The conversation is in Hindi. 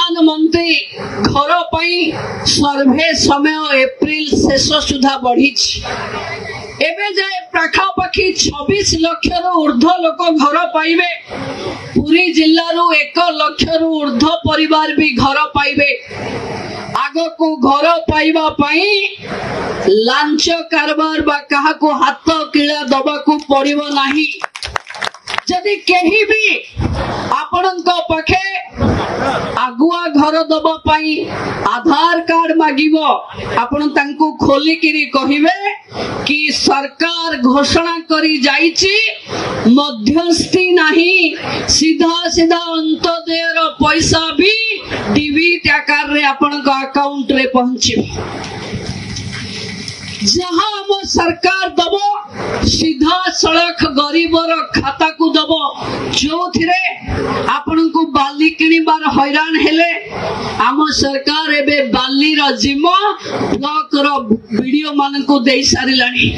प्रधानमंत्री घर पाई सर्वे समय एप्रिल शेष सुधा बढ़ी एवं जाए पाखापाखि 26 लाख ऊर्ध्व लोक घर पाइबे। पुरी जिल्लारू 1 लाख ऊर्ध्व परिवार भी घर पाइबे। आग को घर पाइबा पाई लांच कारबार बा कहा को हाथ किला दबा को पड़िबो नाही। जदि केही भी आपणको पाखे आगुआ घर दबा पाई आधार कार्ड मागिबो आपण तांको खोली किरी कहिबे कि सरकार घोषणा करी जाईची मध्यस्थी नहीं, सीधा सीधा अंत्योदय रो पैसा भी डीबीटी आकार रे आपणको अकाउंट रे पहुंचिबो। जहाँ हम सरकार दबो सीधा सड़क गरीबर खाता को दबो जो थिरे आपण को बाली किनिबार हैरान हेले आम सरकार एबे बाली रो जिम्मा ब्लॉक रो वीडियो मान को देई सारिलानी।